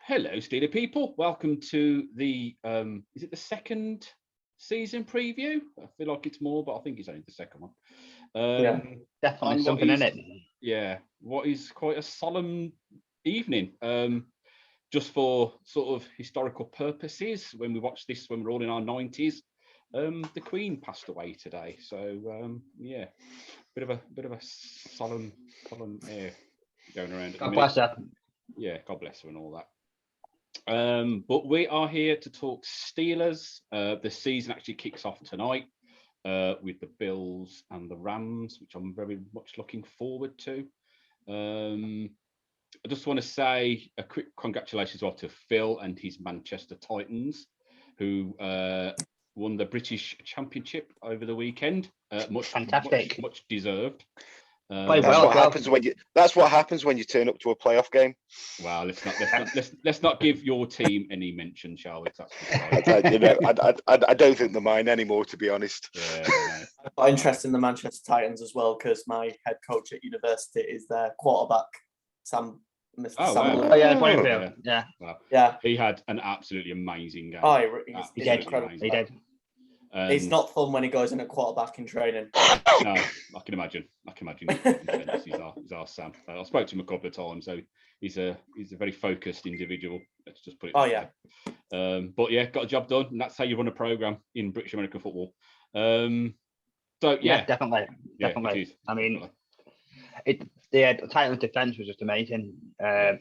Hello, Steeler people. Welcome to the, is it the second season preview? I feel like it's more, but I think it's only the second one. Yeah, definitely something in it. Yeah, what is quite a solemn evening. Just for sort of historical purposes, when we watched this when we were all in our 90s, the Queen passed away today. So yeah, bit of a solemn air going around at the minute. God bless her. Yeah, God bless her and all that. But we are here to talk Steelers. The season actually kicks off tonight with the Bills and the Rams, which I'm very much looking forward to. I just want to say a quick congratulations to Phil and his Manchester Titans, who won the British Championship over the weekend. Fantastic. Much deserved. That's what happens when you turn up to a playoff game. Well, let's not give your team any mention, shall we? I don't think they're mine anymore, to be honest. Yeah, I've got interest in the Manchester Titans as well because my head coach at university is their quarterback, Sam. Wow. Oh yeah, Springfield. Yeah. Well, yeah. He had an absolutely amazing game. Oh, he's incredible. He did. It's not fun when he goes in a quarterback in training. No, I can imagine. He's our Sam. I spoke to him a couple of times, so he's a very focused individual. Let's just put it. But yeah, got a job done, and that's how you run a program in British American football. So yeah, definitely. I mean, the Titans' defense was just amazing.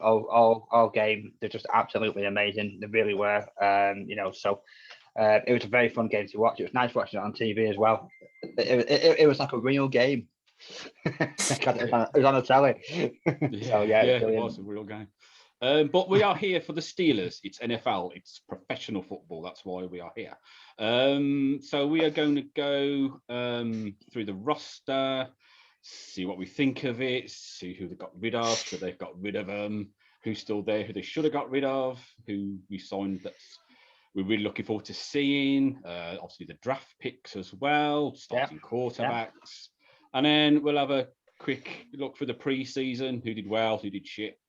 All game, they're just absolutely amazing. They really were. So. It was a very fun game to watch. It was nice watching it on TV as well. It was like a real game. It was on the telly. It was a real game. But we are here for the Steelers. It's NFL. It's professional football. That's why we are here. So we are going to go through the roster, see what we think of it, see who they got rid of, so they've got rid of them, who's still there, who they should have got rid of, who we signed that's we're really looking forward to seeing. Obviously, the draft picks as well, starting quarterbacks. And then we'll have a quick look for the pre-season, who did well, who did shit.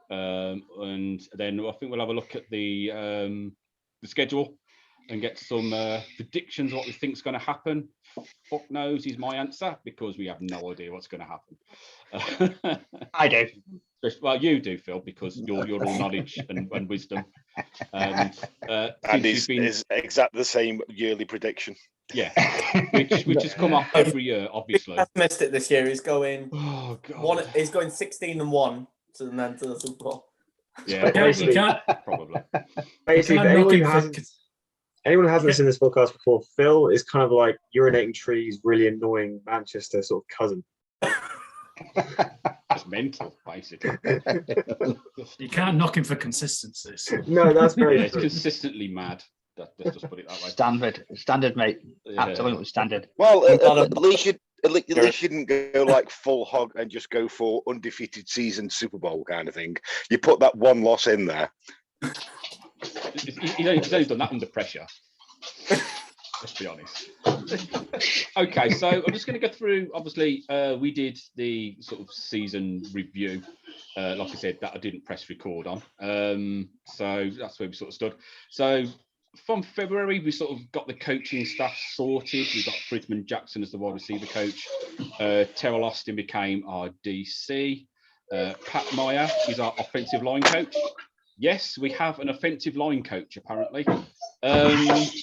And then I think we'll have a look at the schedule and get some predictions of what we think is going to happen. Fuck knows is my answer, because we have no idea what's going to happen. I do. Well, you do, Phil, because you're all knowledge and wisdom. And is exactly the same yearly prediction. Yeah, which has come off every year, obviously. I've missed it this year. He's going. Oh God. He's going 16-1 to the Super Bowl. Yeah, probably. Basically, anyone who hasn't seen this podcast before, Phil is kind of like urinating trees, really annoying Manchester sort of cousin. It's mental, basically. You can't knock him for consistency. So. No, that's very true. It's consistently mad. Let's just put it that way. Standard, mate. Yeah. Absolutely standard. Well, at least you didn't go like full hog and just go for undefeated season Super Bowl kind of thing. You put that one loss in there. He's only done that under pressure. Let's be honest. Okay, so I'm just going to go through. Obviously, we did the sort of season review. Like I said, that I didn't press record on. So that's where we sort of stood. So from February, we sort of got the coaching staff sorted. We got Fridman Jackson as the wide receiver coach. Terrell Austin became our DC. Pat Meyer is our offensive line coach. Yes, we have an offensive line coach, apparently. The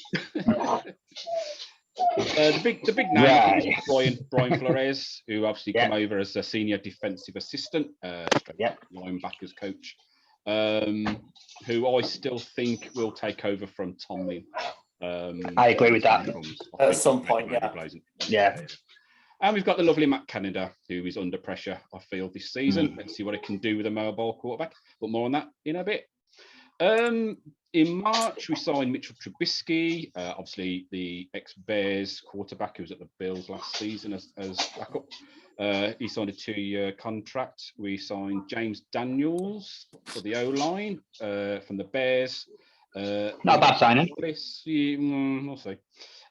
big name is Brian Flores, who obviously came over as a senior defensive assistant, linebackers coach, who I still think will take over from Tomlin. I agree with that. At some point, yeah. And we've got the lovely Matt Canada, who is under pressure, I feel, this season. Let's see what it can do with a mobile quarterback. But more on that in a bit. In March, we signed Mitchell Trubisky, obviously the ex-Bears quarterback who was at the Bills last season as backup. He signed a 2-year contract. We signed James Daniels for the O-line from the Bears. Not a bad signing. We'll see.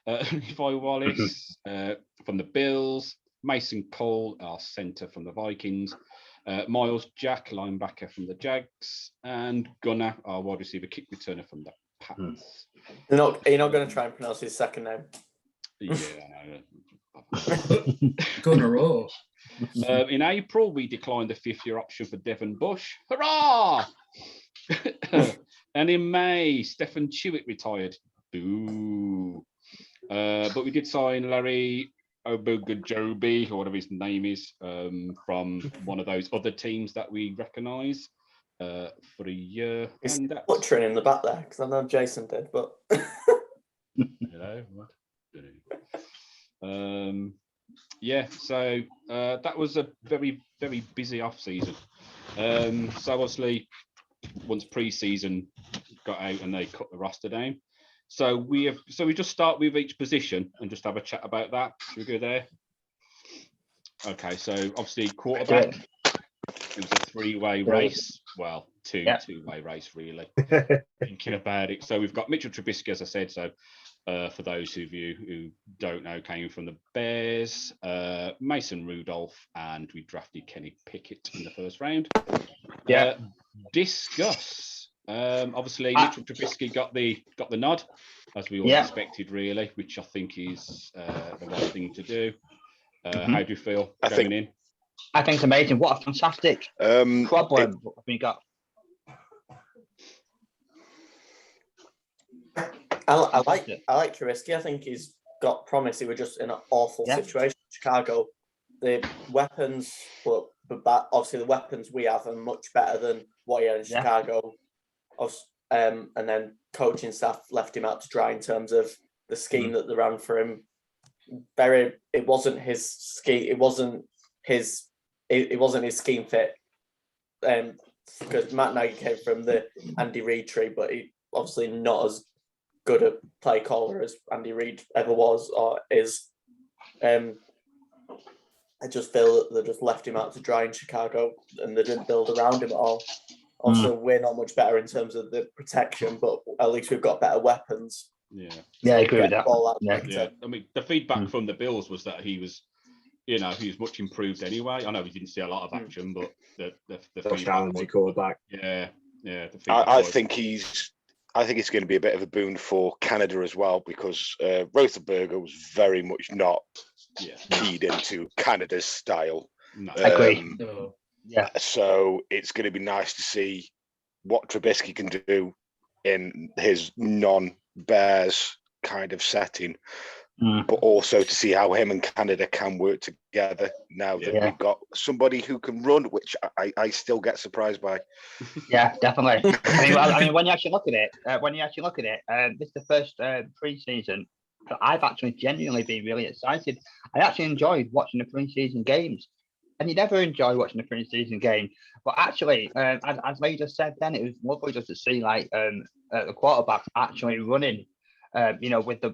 Levi Wallace from the Bills. Mason Cole, our centre from the Vikings. Miles Jack, linebacker from the Jags, and Gunnar, our wide receiver kick returner from the Pats. You're not going to try and pronounce his second name. Yeah, Gunnar Orr. in April, we declined the 5th-year option for Devon Bush. Hurrah! And in May, Stephen Chewitt retired. Boo. But we did sign Larry Obugajobi, or whatever his name is, from one of those other teams that we recognise for a year. He's and butchering in the back there, because I know Jason did, but... Hello, what? Yeah, so that was a very, very busy off season. So obviously, once pre-season got out and they cut the roster down, so we just start with each position and just have a chat about that. Should we go there? Okay, so obviously quarterback. It was a 3-way race. Well, two-way race really. Thinking about it, so we've got Mitchell Trubisky, as I said. So for those of you who don't know, came from the Bears, Mason Rudolph, and we drafted Kenny Pickett in the first round. Discuss. Obviously, Mitchell Trubisky got the nod, as we all expected, really, which I think is the right thing to do. How do you feel going in? I think it's amazing. What a fantastic problem we got. I like Trubisky. I think he's got promise. He was just in an awful situation in Chicago. The weapons, obviously the weapons we have are much better than what he had in Chicago. And then coaching staff left him out to dry in terms of the scheme that they ran for him. It wasn't his scheme. It wasn't his scheme fit. Because Matt Nagy came from the Andy Reid tree, but he obviously not as good a play caller as Andy Reid ever was or is. I just feel that they just left him out to dry in Chicago and they didn't build around him at all. Also, we're not much better in terms of the protection, but at least we've got better weapons. Yeah, I agree with that. I mean, the feedback from the Bills was that he was much improved anyway. I know we didn't see a lot of action, but the feedback was quarterback. I think it's going to be a bit of a boon for Canada as well, because Rothenberger was very much not keyed into Canada's style. No. I agree. So it's going to be nice to see what Trubisky can do in his non-Bears kind of setting, but also to see how him and Canada can work together now that we've got somebody who can run, which I still get surprised by. Yeah, definitely. I mean, when you actually look at it, this is the first pre-season that I've actually genuinely been really excited. I actually enjoyed watching the pre-season games. And you never enjoy watching a pre-season game, but actually, as Lee just said, then it was lovely just to see the quarterback actually running, with the,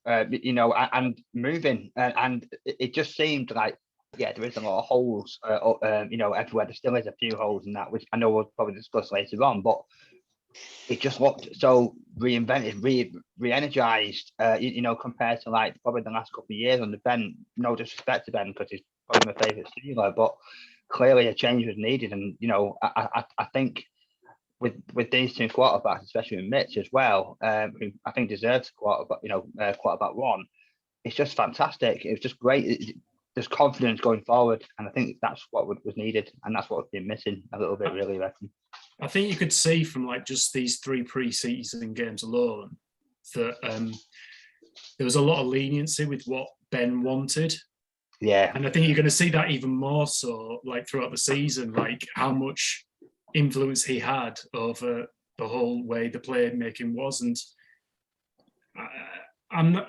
and moving, and it just seemed like there is a lot of holes, everywhere. There still is a few holes in that, which I know we'll probably discuss later on, but it just looked so reinvented, re-energized, compared to probably the last couple of years under Ben. No disrespect to Ben, because he's probably my favourite Steeler, but clearly a change was needed. And I think with these two quarterbacks, especially with Mitch as well, who I think deserves quarterback one, it's just fantastic. It was just great. There's confidence going forward, and I think that's what was needed, and that's what we've been missing a little bit, really. I reckon. I think you could see from just these 3 pre-season games alone that there was a lot of leniency with what Ben wanted. Yeah. And I think you're going to see that even more so throughout the season, how much influence he had over the whole way the playmaking was. And I'm not,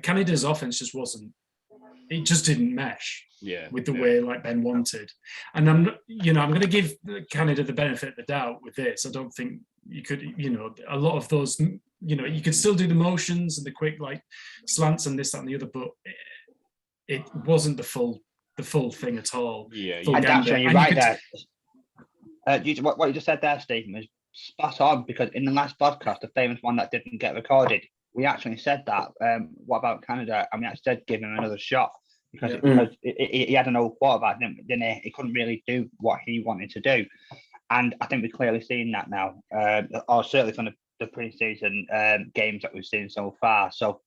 Canada's offense just didn't mesh with the way Ben wanted. And I'm going to give Canada the benefit of the doubt with this. I don't think you could, a lot of those, you could still do the motions and the quick slants and this, that, and the other, but it wasn't the full thing at all. And actually, you're right there. What you just said there, Stephen, was spot on, because in the last podcast, the famous one that didn't get recorded, we actually said that. What about Canada? And we actually said give him another shot. because he had an old quarterback, didn't he? He couldn't really do what he wanted to do. And I think we've clearly seen that now, or certainly from the pre-season games that we've seen so far. So,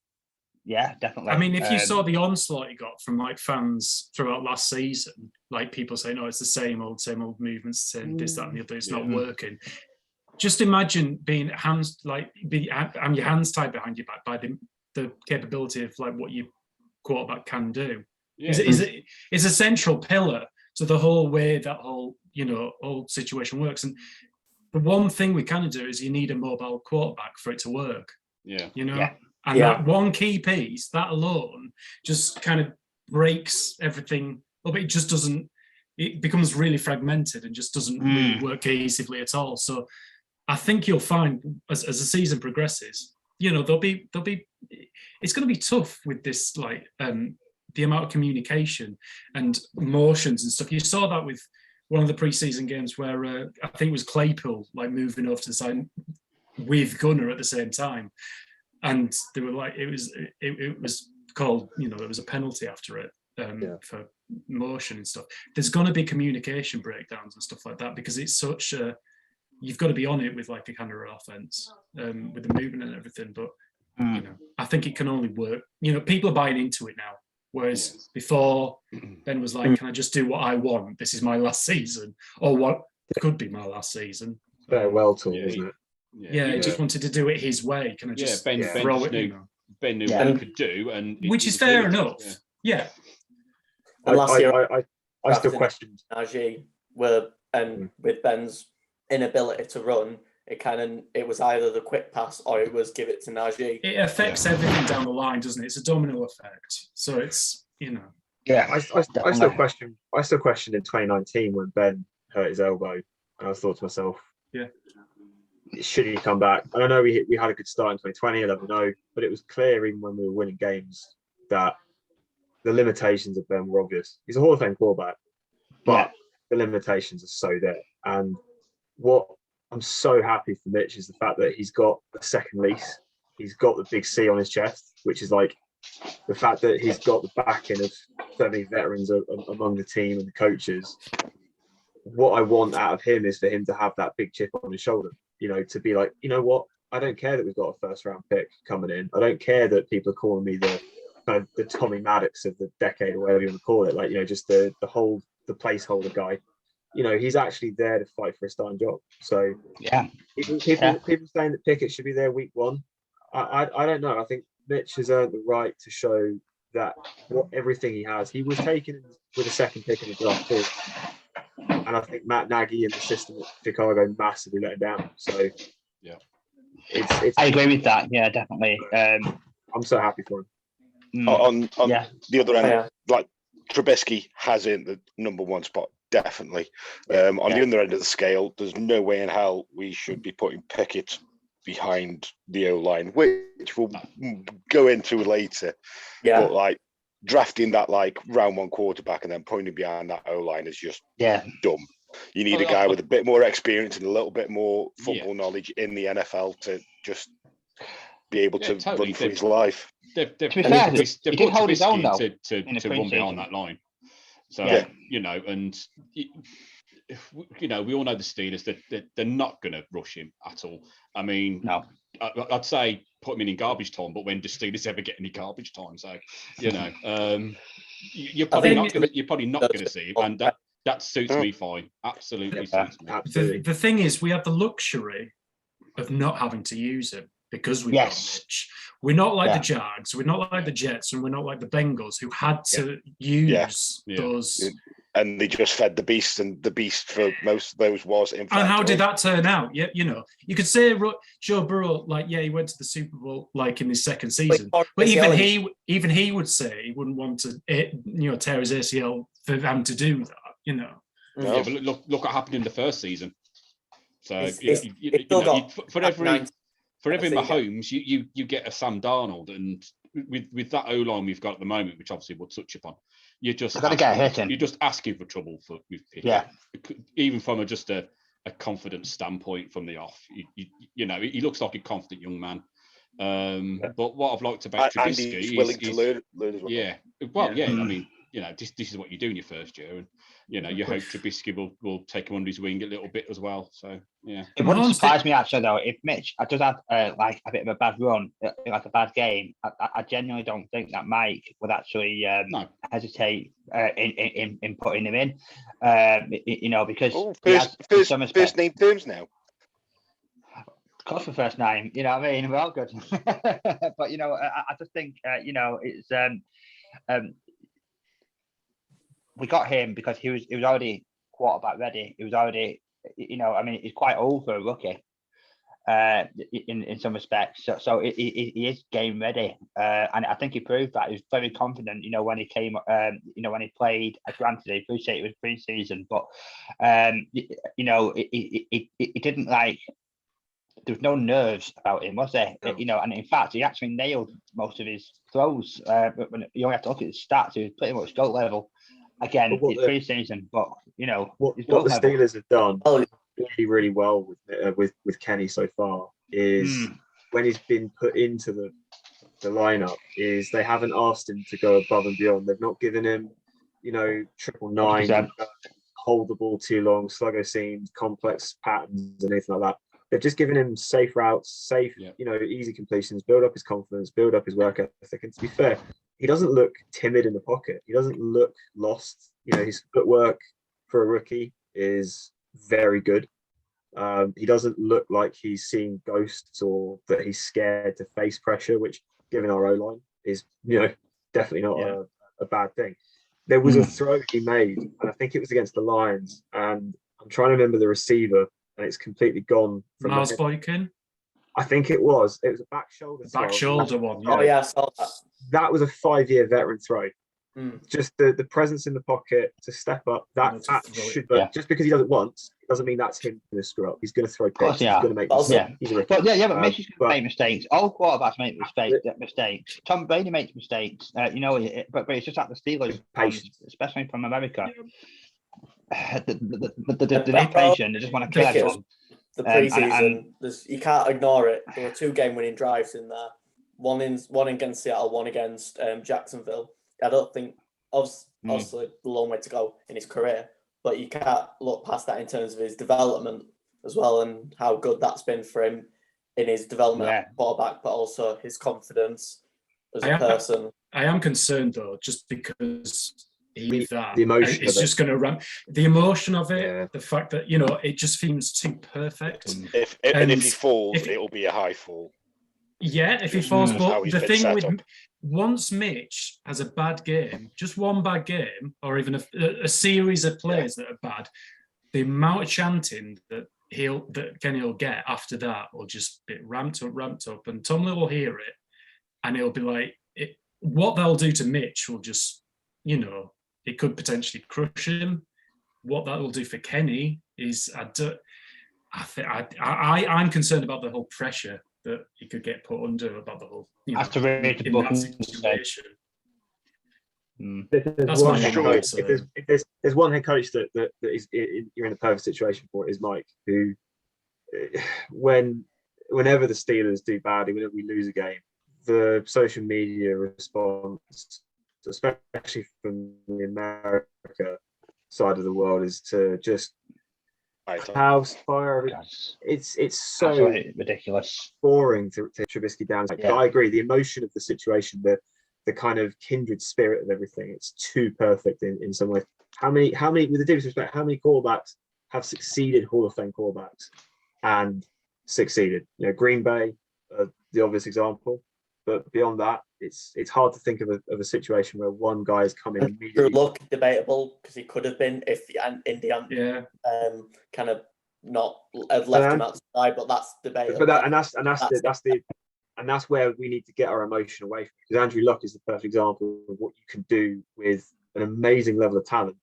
yeah, definitely. I mean, if you saw the onslaught he got from like fans throughout last season, like people saying, "Oh, it's the same old movements, same this, that, and the other. It's not working." Just imagine being your hands tied behind your back by the capability of like what your quarterback can do. Yeah. Is a central pillar to the whole way that whole situation works. And the one thing we kind of do is you need a mobile quarterback for it to work. Yeah. And that one key piece, that alone, just kind of breaks everything up. It just doesn't. It becomes really fragmented and just doesn't really work cohesively at all. So I think you'll find as the season progresses, there'll be. It's going to be tough with this, like the amount of communication and motions and stuff. You saw that with one of the preseason games where I think it was Claypool like moving over to the side with Gunner at the same time, and they were like, it was called, there was a penalty after it for motion and stuff. There's going to be communication breakdowns and stuff like that because it's such a. You've got to be on it with like a kind of offense with the movement and everything. But I think it can only work. People are buying into it now. Whereas before, Ben was like, "Can I just do what I want? This is my last season, or what could be my last season." Farewell tour, isn't it? Yeah, he just wanted to do it his way. Can I just throw it? Ben knew what he could do, and which is fair enough. Yeah. And last year, I still questioned Najee with Ben's inability to run. It was either the quick pass or it was give it to Najee. It affects everything down the line, doesn't it? It's a domino effect. So it's Yeah, I still question in 2019 when Ben hurt his elbow, and I thought to myself, should he come back? And I know we had a good start in 2020, I don't know, but it was clear even when we were winning games that the limitations of Ben were obvious. He's a Hall of Fame quarterback, but the limitations are so there. And what I'm so happy for Mitch is the fact that he's got a second lease. He's got the big C on his chest, which is like the fact that he's got the backing of so many veterans among the team and the coaches. What I want out of him is for him to have that big chip on his shoulder, to be like, you know what? I don't care that we've got a first round pick coming in. I don't care that people are calling me the Tommy Maddox of the decade or whatever you want to call it. Like, just the placeholder guy. He's actually there to fight for a starting job. So people saying that Pickett should be there week one. I don't know. I think Mitch has earned the right to show that everything he has. He was taken with a second pick in the draft too. And I think Matt Nagy and the system at Chicago massively let him down. So it's I agree with that. Yeah, definitely. I'm so happy for him. On the other end, like Trubisky has in the number one spot. Definitely. On the other end of the scale, there's no way in hell we should be putting Pickett behind the O-line, which we'll go into later. Yeah. But like drafting that like round one quarterback and then putting him behind that O-line is just dumb. You need a guy with a bit more experience and a little bit more football knowledge in the NFL to just be able to run for his life. They've put Trubisky to run behind that line. So, and we all know the Steelers, that they're not going to rush him at all. I mean, no. I'd say put him in garbage time, but when do Steelers ever get any garbage time? So, you're probably not going to see him, and that suits me fine. Absolutely suits me. Absolutely. The thing is, we have the luxury of not having to use him because we've got Mitch. We're not like the Jags, we're not like the Jets, and we're not like the Bengals who had to use those. And they just fed the beast, and the beast for most of those was in fact. And how did that turn out? Yeah, you could say Joe Burrow, he went to the Super Bowl in his second season, but even he would say he wouldn't want to, tear his ACL for them to do that. No. Yeah, but look what happened in the first season. So for every Mahomes, you get a Sam Darnold, and with that O-line we've got at the moment, which obviously we'll touch upon, you're just asking for trouble with Pickett. Yeah. Even from a confidence standpoint from the off, he looks like a confident young man. But what I've liked about Trubisky is willing to learn as well. Yeah. Well, I mean, this is what you do in your first year, and you hope Trubisky will take him under his wing a little bit as well. So yeah, it wouldn't surprise me actually though if Mitch does have like a bit of a bad run, like a bad game. I genuinely don't think that Mike would actually hesitate in putting him in. Because first name terms now. Of course, for first name, you know what I mean. We're all good, but I just think it's we got him because he was already quarterback ready. He was already, he's quite old for a rookie in some respects. So he is game ready, and I think he proved that. He was very confident, when he came, when he played. Granted, I appreciate it was pre-season, but he didn't like. There was no nerves about him, was there? No. And in fact, he actually nailed most of his throws. But when you only have to look at his stats, he was pretty much goal level. Again, it's pre-season, but what the Steelers have done really, really well with Kenny so far is when he's been put into the lineup, is they haven't asked him to go above and beyond. They've not given him, 999, hold the ball too long, sluggo seams, complex patterns, and anything like that. They've just given him safe routes, easy completions, build up his confidence, build up his work ethic. And to be fair, he doesn't look timid in the pocket. He doesn't look lost. His footwork for a rookie is very good. He doesn't look like he's seeing ghosts or that he's scared to face pressure, which, given our O-line, is definitely not a bad thing. There was a throw he made, and I think it was against the Lions, and I'm trying to remember the receiver, and it's completely gone from Miles Boykin. I think it was a back shoulder. Back shoulder one. Yeah. Oh yeah, I saw that. That was a 5-year veteran throw. Just the presence in the pocket to step up. That should, but just because he does it once, it doesn't mean that's him going to screw up. He's going to throw picks. He's going to make mistakes. He's a rookie. But Mitch is going to make mistakes. All quarterbacks make mistakes. Tom Brady makes mistakes. But it's just like the Steelers, especially from America. The patient, they just want to kill everyone. The preseason, you can't ignore it. There were 2 game-winning drives in there. One against Seattle, one against Jacksonville. I don't think, obviously, a long way to go in his career, but you can't look past that in terms of his development as well, and how good that's been for him in his development at quarterback, but also his confidence as a person. I am concerned though, just because. The emotion it's just going to run the emotion of it, the fact that it just seems too perfect. If he falls, it'll be a high fall. If he falls, but the thing with once Mitch has a bad game, just one bad game, or even a series of plays that are bad, the amount of chanting that Kenny will get after that will just be ramped up, and Tomlin will hear it, and it'll be like what they'll do to Mitch will just it could potentially crush him. What that will do for Kenny is, I'm concerned about the whole pressure that he could get put under about the whole. In that situation. That's my coach. If there's one head coach that is you're in a perfect situation for, is Mike, who whenever the Steelers do badly, whenever we lose a game, the social media response, especially from the America side of the world, is to just house fire. It's so ridiculous, boring to Trubisky down. But I agree, the emotion of the situation, the kind of kindred spirit of everything, it's too perfect in some ways. How many, with the due respect, how many quarterbacks have succeeded, Hall of Fame quarterbacks, and succeeded? Green Bay, the obvious example. But beyond that, it's hard to think of a situation where one guy is coming immediately. Drew Luck, debatable, because he could have been if Indiana kind of not had left him outside, but that's debatable. But that's where we need to get our emotion away from. Because Andrew Luck is the perfect example of what you can do with an amazing level of talent,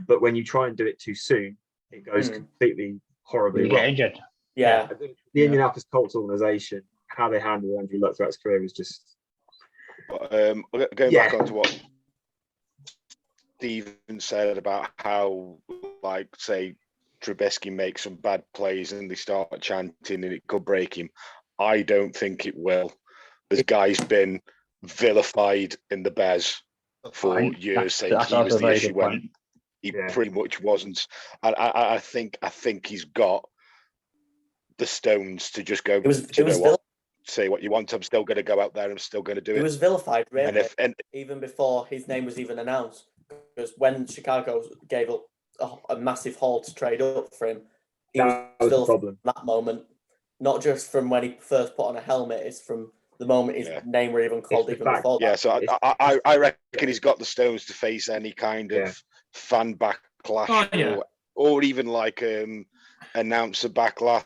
but when you try and do it too soon, it goes completely horribly wrong. Get injured. Yeah. The Indianapolis Colts organization, how they handled Andrew Luck throughout his career was just. Going back onto what Stephen said about how, say, Trubisky makes some bad plays and they start chanting and it could break him. I don't think it will. This guy's been vilified in the Bears for years saying he was the issue when he pretty much wasn't. And I think he's got the stones to just go. Say what you want. I'm still going to go out there. I'm still going to do it. He was vilified, really, even before his name was even announced. Because when Chicago gave up a massive haul to trade up for him, he was vilified in that moment. Not just from when he first put on a helmet, it's from the moment his name were even called even before that. Yeah, so I reckon he's got the stones to face any kind of fan backlash or even like announce a backlash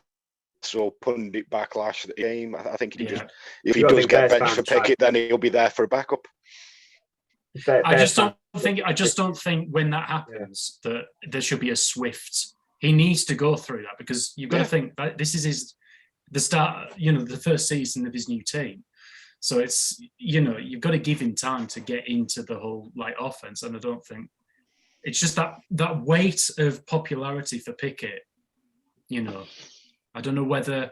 or pundit backlash at the game. I think he just, if he does get benched for Pickett, then he'll be there for a backup. I just don't think when that happens that there should be a swift. He needs to go through that, because you've got to think that this is the start, the first season of his new team. So it's, you've got to give him time to get into the whole offense. And I don't think it's just that weight of popularity for Pickett. I don't know whether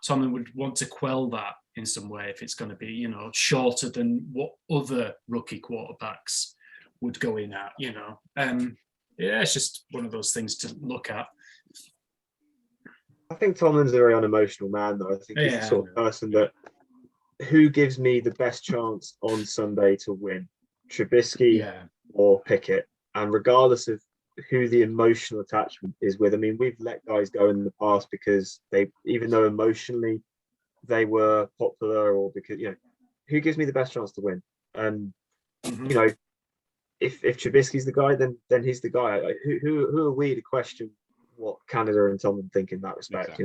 Tomlin would want to quell that in some way if it's going to be, shorter than what other rookie quarterbacks would go in at, it's just one of those things to look at. I think Tomlin's a very unemotional man, though. I think he's the sort of person that, who gives me the best chance on Sunday to win, Trubisky or Pickett? And regardless of who the emotional attachment is with, I mean, we've let guys go in the past because they, even though emotionally they were popular, or because, who gives me the best chance to win? And, if Trubisky's the guy, then he's the guy. Who are we to question what Canada and Tomlin think in that respect?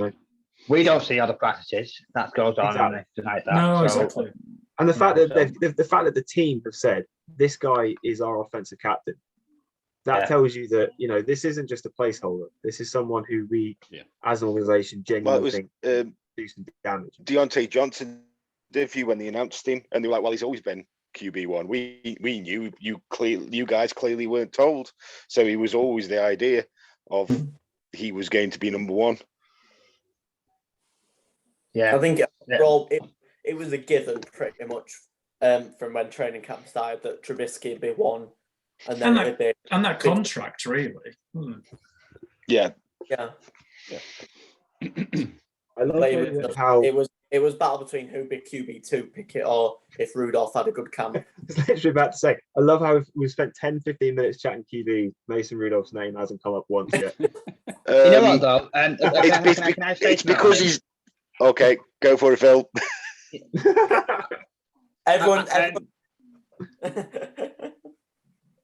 We don't see other practices that goes on tonight. No, exactly. And the fact that the team have said this guy is our offensive captain, that tells you that this isn't just a placeholder. This is someone who we, as an organization, genuinely think do some damage. Deontay Johnson interview when they announced him, and they were like, "Well, he's always been QB1. We knew you guys clearly weren't told." So he was always the idea of he was going to be number one. Yeah, I think it was a given pretty much from when training camp started that Trubisky would be one, and then that contract really. Yeah. I love how it was battle between who'd be QB2, Pickett, or if Rudolph had a good camp. I was literally about to say, I love how we've spent 10-15 minutes chatting QB. Mason Rudolph's name hasn't come up once yet. You know what though? It's because he's okay. Go for it, Phil. Everyone.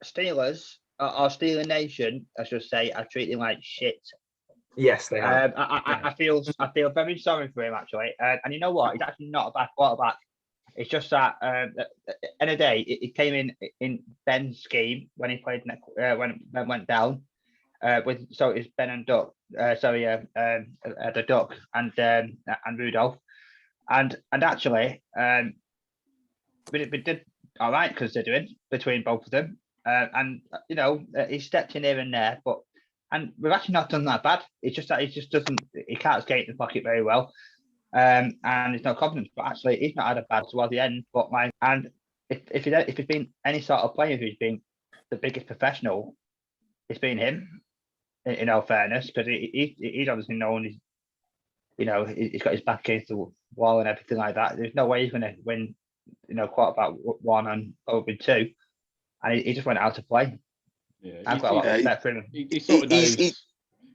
Steelers, our Steeler Nation, I should say, are treating like shit. Yes, they have. I feel very sorry for him actually, and you know what? He's actually not a bad quarterback. It's just that end of the day, it came in Ben's scheme when he played when Ben went down. So it's Ben and Duck, the Duck and Rudolph, and actually we did all right considering between both of them, and he stepped in here and there, and we've actually not done that bad. It's just that he can't skate in the pocket very well, and he's not confident. But actually, he's not had a bad towards the end. And if he's been any sort of player who's been the biggest professional, it's been him. In all fairness, because he's obviously known he's got his back against the wall and everything like that. There's no way he's going to win, quarterback one and over two, and he just went out to play. Yeah, I've got a lot of respect for him. He sort of knows.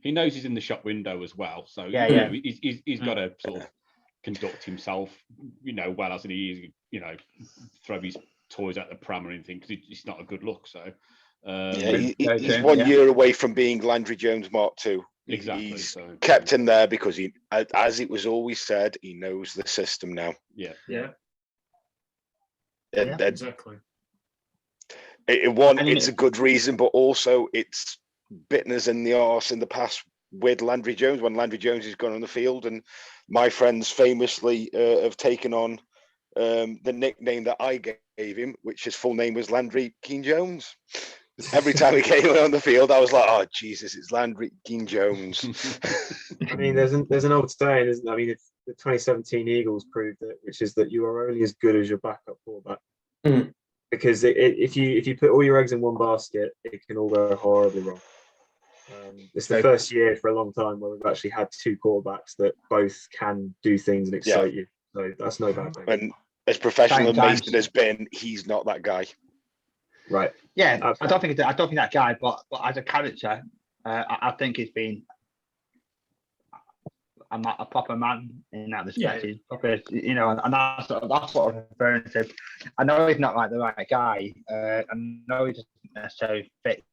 He knows he's in the shop window as well, so he's got to sort of conduct himself, well, as he throw his toys at the pram or anything, because it's not a good look. So. He's 1 year away from being Landry Jones Mark II. Exactly. He's kept in there because he, as it was always said, he knows the system now. Yeah. Exactly. It's a good reason, but also it's bitten us in the arse in the past with Landry Jones when Landry Jones has gone on the field, and my friends famously have taken on the nickname that I gave him, which his full name was Landry Keen Jones. Every time he came on the field, I was like, "Oh Jesus, it's Landry Keen Jones." I mean, there's an old saying, isn't there? I mean, it's the 2017 Eagles proved it, which is that you are only as good as your backup quarterback. because if you put all your eggs in one basket, it can all go horribly wrong. It's the first year for a long time where we've actually had two quarterbacks that both can do things and excite you. So that's no bad thing. And as professional as Mason has been, he's not that guy. Right. Yeah, absolutely. I don't think that guy, but as a character, I think he's been a proper man in that respect. He's proper, you know, and that's what I'm referring to. I know he's not like the right guy. I know he doesn't necessarily fit